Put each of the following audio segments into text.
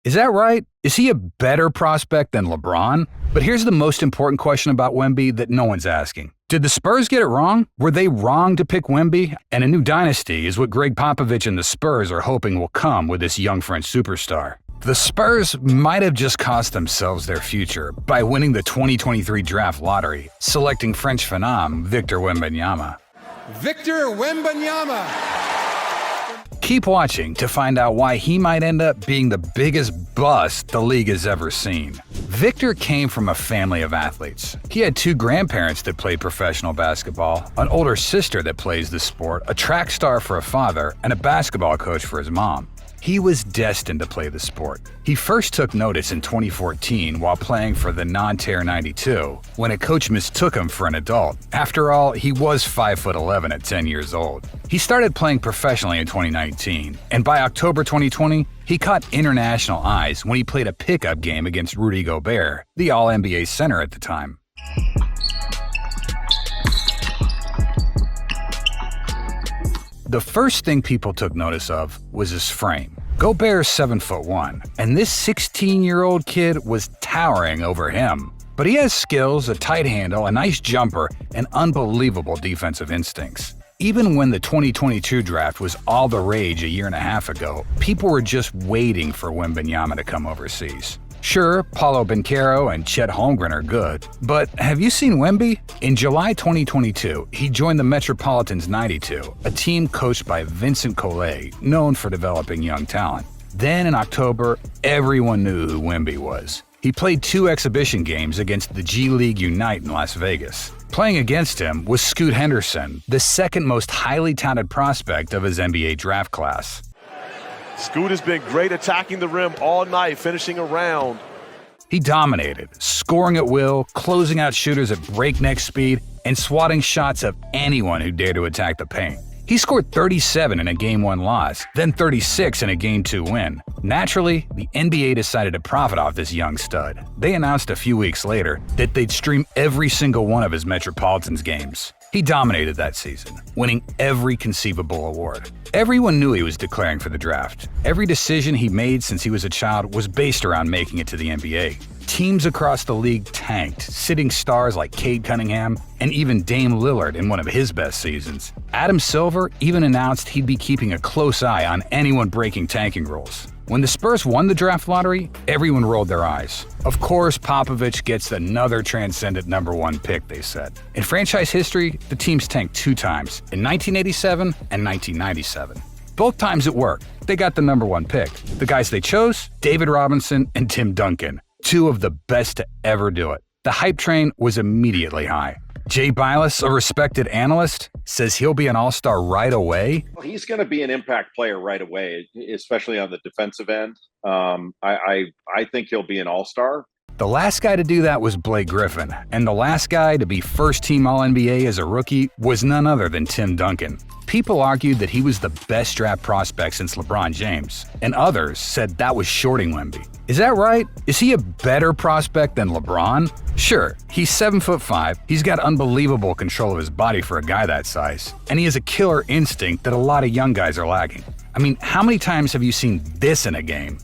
Is that right? Is he a better prospect than LeBron? But here's the most important question about Wemby that no one's asking. Did the Spurs get it wrong? Were they wrong to pick Wemby? And a new dynasty is what Gregg Popovich and the Spurs are hoping will come with this young French superstar. The Spurs might have just cost themselves their future by winning the 2023 draft lottery, selecting French phenom Victor Wembanyama. Victor Wembanyama! Keep watching to find out why he might end up being the biggest bust the league has ever seen. Victor came from a family of athletes. He had two grandparents that played professional basketball, an older sister that plays the sport, a track star for a father, and a basketball coach for his mom. He was destined to play the sport. He first took notice in 2014 while playing for the Nanterre 92, when a coach mistook him for an adult. After all, he was 5'11" at 10 years old. He started playing professionally in 2019, and by October 2020, he caught international eyes when he played a pickup game against Rudy Gobert, the All-NBA center at the time. The first thing people took notice of was his frame. Gobert's 7'1", and this 16-year-old kid was towering over him. But he has skills, a tight handle, a nice jumper, and unbelievable defensive instincts. Even when the 2022 draft was all the rage a year and a half ago, people were just waiting for Wembanyama to come overseas. Sure, Paolo Banchero and Chet Holmgren are good, but have you seen Wemby? In July 2022, he joined the Metropolitans 92, a team coached by Vincent Collet, known for developing young talent. Then in October, everyone knew who Wemby was. He played 2 exhibition games against the G League Unite in Las Vegas. Playing against him was Scoot Henderson, the second most highly touted prospect of his NBA draft class. Scoot has been great attacking the rim all night, finishing around. He dominated, scoring at will, closing out shooters at breakneck speed, and swatting shots of anyone who dared to attack the paint. He scored 37 in a Game 1 loss, then 36 in a Game 2 win. Naturally, the NBA decided to profit off this young stud. They announced a few weeks later that they'd stream every single one of his Metropolitans games. He dominated that season, winning every conceivable award. Everyone knew he was declaring for the draft. Every decision he made since he was a child was based around making it to the NBA. Teams across the league tanked, sitting stars like Cade Cunningham and even Dame Lillard in one of his best seasons. Adam Silver even announced he'd be keeping a close eye on anyone breaking tanking rules. When the Spurs won the draft lottery, everyone rolled their eyes. Of course, Popovich gets another transcendent number 1 pick, they said. In franchise history, the teams tanked 2 times, in 1987 and 1997. Both times it worked. They got the number 1 pick. The guys they chose? David Robinson and Tim Duncan, 2 of the best to ever do it. The hype train was immediately high. Jay Bilas, a respected analyst, says he'll be an all-star right away. Well, he's going to be an impact player right away, especially on the defensive end. I think he'll be an all-star. The last guy to do that was Blake Griffin, and the last guy to be first-team All-NBA as a rookie was none other than Tim Duncan. People argued that he was the best draft prospect since LeBron James, and others said that was shorting Wemby. Is that right? Is he a better prospect than LeBron? Sure, he's 7'5", he's got unbelievable control of his body for a guy that size, and he has a killer instinct that a lot of young guys are lacking. I mean, how many times have you seen this in a game?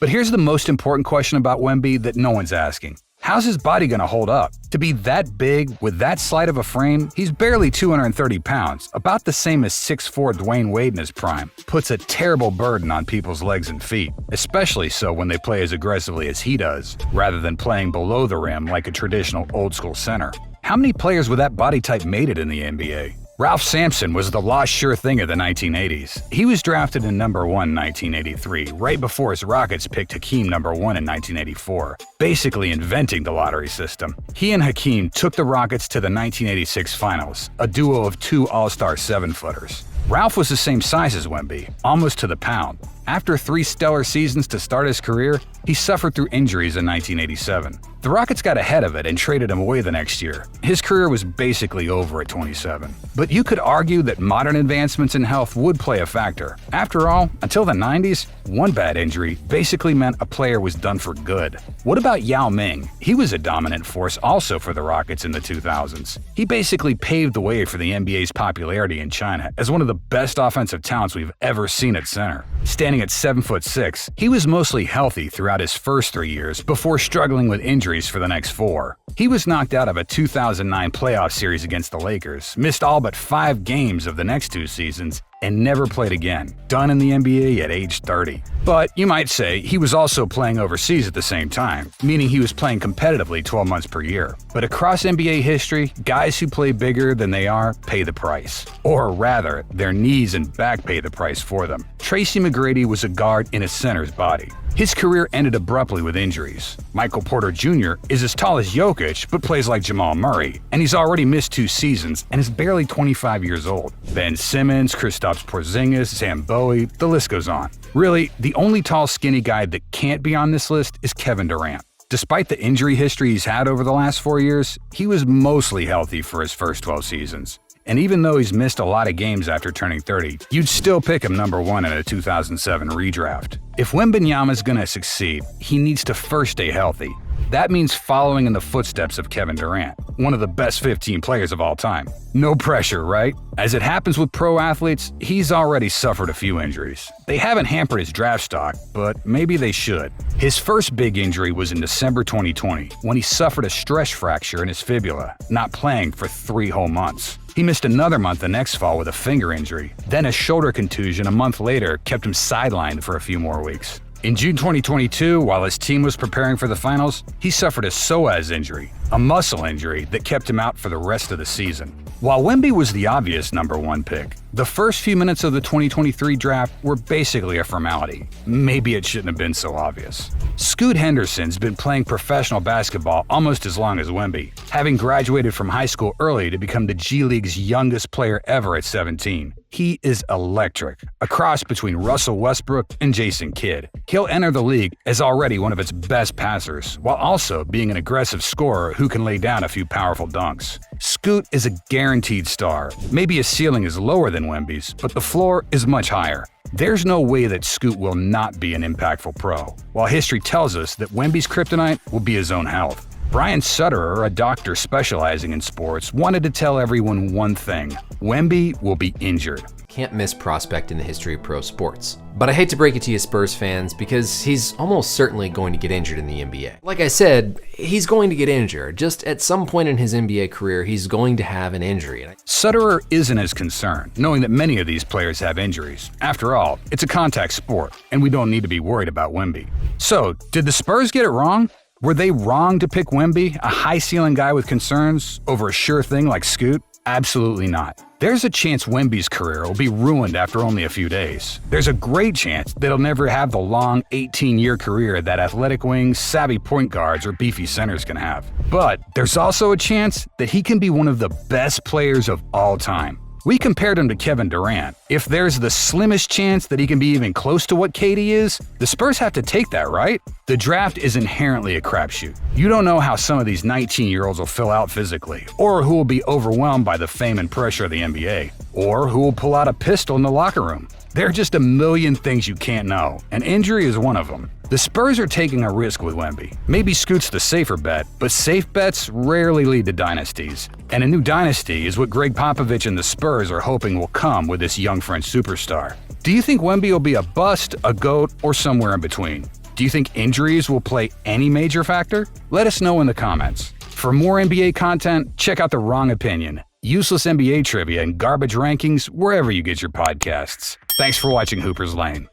But here's the most important question about Wemby that no one's asking. How's his body going to hold up? To be that big, with that slight of a frame, he's barely 230 pounds, about the same as 6'4" Dwayne Wade in his prime, puts a terrible burden on people's legs and feet, especially so when they play as aggressively as he does, rather than playing below the rim like a traditional old-school center. How many players with that body type made it in the NBA? Ralph Sampson was the lost sure thing of the 1980s. He was drafted in number 1 in 1983, right before his Rockets picked Hakeem number 1 in 1984, basically inventing the lottery system. He and Hakeem took the Rockets to the 1986 finals, a duo of 2 all-star 7-footers. Ralph was the same size as Wemby, almost to the pound. After 3 stellar seasons to start his career, he suffered through injuries in 1987. The Rockets got ahead of it and traded him away the next year. His career was basically over at 27. But you could argue that modern advancements in health would play a factor. After all, until the 90s, one bad injury basically meant a player was done for good. What about Yao Ming? He was a dominant force also for the Rockets in the 2000s. He basically paved the way for the NBA's popularity in China as one of the best offensive talents we've ever seen at center. Standing at 7'6", he was mostly healthy throughout his first 3 years before struggling with injuries for the next 4. He was knocked out of a 2009 playoff series against the Lakers, missed all but 5 games of the next 2 seasons, and never played again, done in the NBA at age 30. But you might say he was also playing overseas at the same time, meaning he was playing competitively 12 months per year. But across NBA history, guys who play bigger than they are pay the price. Or rather, their knees and back pay the price for them. Tracy McGrady was a guard in a center's body. His career ended abruptly with injuries. Michael Porter Jr. is as tall as Jokic, but plays like Jamal Murray, and he's already missed 2 seasons and is barely 25 years old. Ben Simmons, Kristaps Porzingis, Sam Bowie, the list goes on. Really, the only tall, skinny guy that can't be on this list is Kevin Durant. Despite the injury history he's had over the last 4 years, he was mostly healthy for his first 12 seasons. And even though he's missed a lot of games after turning 30, you'd still pick him number 1 in a 2007 redraft. If Wembanyama's gonna succeed, he needs to first stay healthy. That means following in the footsteps of Kevin Durant, one of the best 15 players of all time. No pressure, right? As it happens with pro athletes, he's already suffered a few injuries. They haven't hampered his draft stock, but maybe they should. His first big injury was in December 2020, when he suffered a stress fracture in his fibula, not playing for 3 whole months. He missed another month the next fall with a finger injury. Then a shoulder contusion a month later kept him sidelined for a few more weeks. In June 2022, while his team was preparing for the finals, he suffered a psoas injury, a muscle injury that kept him out for the rest of the season. While Wemby was the obvious number 1 pick, the first few minutes of the 2023 draft were basically a formality. Maybe it shouldn't have been so obvious. Scoot Henderson's been playing professional basketball almost as long as Wemby, having graduated from high school early to become the G League's youngest player ever at 17. He is electric, a cross between Russell Westbrook and Jason Kidd. He'll enter the league as already one of its best passers, while also being an aggressive scorer who can lay down a few powerful dunks. Scoot is a guaranteed star. Maybe his ceiling is lower than Wemby's, but the floor is much higher. There's no way that Scoot will not be an impactful pro, while history tells us that Wemby's kryptonite will be his own health. Brian Sutterer, a doctor specializing in sports, wanted to tell everyone one thing: Wemby will be injured. Can't miss prospect in the history of pro sports. But I hate to break it to you Spurs fans, because he's almost certainly going to get injured in the NBA. Like I said, he's going to get injured. Just at some point in his NBA career, he's going to have an injury. Sutterer isn't as concerned, knowing that many of these players have injuries. After all, it's a contact sport, and we don't need to be worried about Wemby. So, did the Spurs get it wrong? Were they wrong to pick Wemby, a high-ceiling guy with concerns, over a sure thing like Scoot? Absolutely not. There's a chance Wemby's career will be ruined after only a few days. There's a great chance that he'll never have the long 18-year career that athletic wings, savvy point guards, or beefy centers can have. But there's also a chance that he can be one of the best players of all time. We compared him to Kevin Durant. If there's the slimmest chance that he can be even close to what KD is, the Spurs have to take that, right? The draft is inherently a crapshoot. You don't know how some of these 19-year-olds will fill out physically, or who will be overwhelmed by the fame and pressure of the NBA, or who will pull out a pistol in the locker room. There are just a million things you can't know, and injury is one of them. The Spurs are taking a risk with Wemby. Maybe Scoot's the safer bet, but safe bets rarely lead to dynasties. And a new dynasty is what Gregg Popovich and the Spurs are hoping will come with this young French superstar. Do you think Wemby will be a bust, a GOAT, or somewhere in between? Do you think injuries will play any major factor? Let us know in the comments. For more NBA content, check out The Wrong Opinion, useless NBA trivia, and garbage rankings wherever you get your podcasts. Thanks for watching Hooper's Lane.